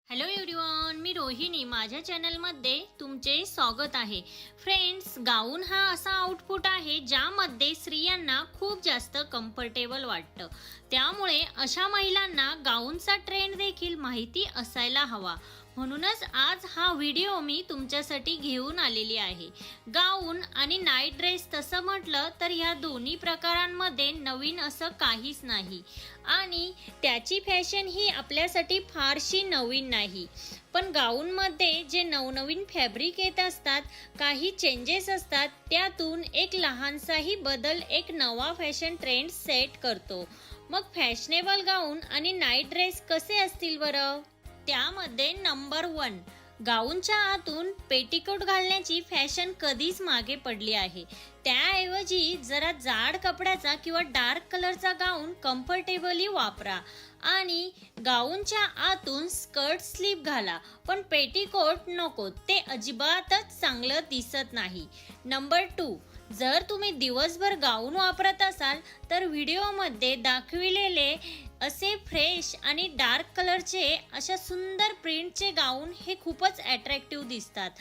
Hello everyone, मी रोहिणी. माझ्या चॅनलमध्ये तुमचे स्वागत आहे. फ्रेंड्स, गाऊन हा असा आउटफिट आहे ज्यामध्ये स्त्रियांना खूप जास्त कम्फर्टेबल वाटतं. त्यामुळे अशा महिलांना गाऊनचा ट्रेंड देखील माहिती असायला हवा. म्हणूनच आज हा व्हिडिओ मी तुमच्यासाठी घेऊन आलेली आहे. गाऊन आणि नाईट ड्रेस तसं म्हटलं तर ह्या दोन्ही प्रकारांमध्ये नवीन असं काहीच नाही आणि त्याची फॅशन ही आपल्यासाठी फारशी नवीन नाही. पण गाऊनमध्ये जे नवनवीन फॅब्रिक येत असतात, काही चेंजेस असतात, त्यातून एक लहानसाही बदल एक नवा फॅशन ट्रेंड सेट करतो. मग फॅशनेबल गाऊन आणि नाईट ड्रेस कसे असतील बरं? त्यामध्ये नंबर 1, गाऊनच्या आतून पेटिकोट घालण्याची फॅशन कधीच मागे पडली आहे. त्याऐवजी जरा जाड कपड्याचा किंवा डार्क कलरचा गाऊन कम्फर्टेबली वापरा आणि गाऊनच्या आतून स्कर्ट स्लीव घाला, पण पेटिकोट नको, ते अजिबातच चांगलं दिसत नाही. नंबर 2, जर तुम्ही दिवसभर गाऊन वापरत असाल तर व्हिडिओमध्ये दाखविलेले असे फ्रेश आणि डार्क कलरचे अशा सुंदर प्रिंटचे गाऊन हे खूपच अट्रॅक्टिव्ह दिसतात.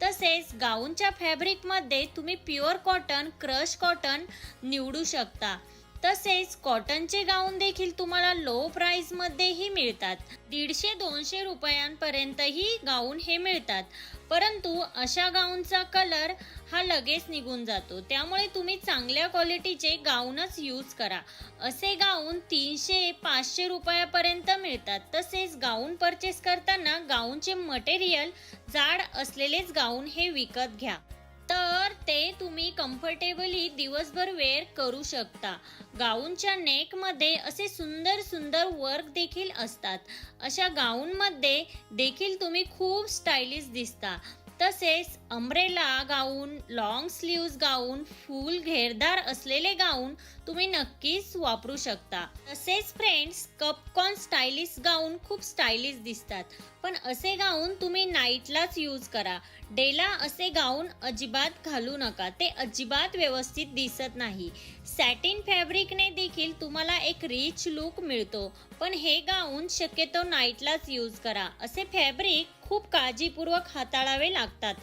तसेच गाऊनच्या फॅब्रिकमध्ये तुम्ही प्युअर कॉटन, क्रश कॉटन निवडू शकता. तसेच कॉटनचे गाऊन देखील तुम्हाला लो प्राइसमध्येही मिळतात. 150-200 रुपयांपर्यंतही गाऊन हे मिळतात. परंतु अशा गाऊनचा कलर हा लगेच निघून जातो. त्यामुळे तुम्ही चांगल्या क्वालिटीचे गाऊनच यूज करा. असे गाऊन 300-500 रुपयापर्यंत मिळतात. तसेच गाऊन परचेस करताना गाऊनचे मटेरियल जाड असलेलेच गाऊन हे विकत घ्या, तर ते तुम्ही कम्फर्टेबली दिवसभर वेअर करू शकता. गाऊनच्या नेकमध्ये असे सुंदर सुंदर वर्क देखील असतात. अशा गाऊनमध्ये देखील तुम्ही खूप स्टायलिश दिसता. तसेच अम्ब्रेला गाऊन, लॉंग स्लीव्ज गाऊन, फुल घेरदार असलेले गाऊन तुम्ही नक्कीच वापरू शकता. तसेच फ्रेंड्स, कपकॉन स्टायलिश गाऊन खूप स्टायलिश दिसतात. पण असे गाऊन तुम्ही नाईटलाच यूज करा. डेला असे गाऊन अजिबात घालू नका, ते अजिबात व्यवस्थित दिसत नाही. सॅटिन फॅब्रिकने देखील तुम्हाला एक रिच लुक मिळतो, पण हे गाऊन शक्यतो नाईटलाच यूज करा. असे फॅब्रिक खूप काळजीपूर्वक हाताळावे लागतात.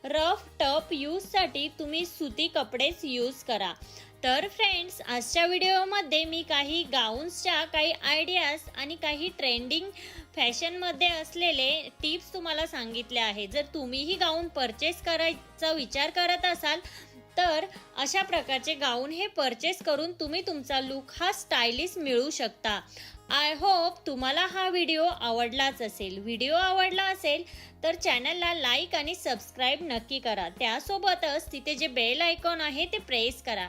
रफ टफ यूजसाठी तुम्ही सुती कपडेच यूज करा. तर फ्रेंड्स, आजच्या व्हिडिओमध्ये मी काही गाऊन्सच्या काही आयडियाज आणि काही ट्रेंडिंग फॅशनमध्ये असलेले टिप्स तुम्हाला सांगितले आहे. जर तुम्हीही गाऊन परचेस करायचा विचार करत असाल तर अशा प्रकारचे गाऊन हे परचेस करून तुम्ही तुमचा लुक हा स्टायलिश मिळवू शकता. आय होप तुम्हाला हा व्हिडिओ आवडलाच असेल. व्हिडिओ आवडला असेल तर चॅनलला लाईक आणि सबस्क्राईब नक्की करा. त्यासोबतच तिथे जे बेल आयकॉन आहे ते प्रेस करा,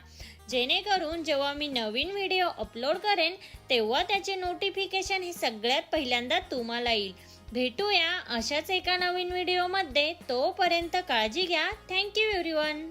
जेणेकरून जेव्हा मी नवीन व्हिडिओ अपलोड करेन तेव्हा त्याचे नोटिफिकेशन हे सगळ्यात पहिल्यांदा तुम्हाला येईल. भेटूया अशाच एका नवीन व्हिडिओमध्ये. तोपर्यंत काळजी घ्या. Thank you everyone.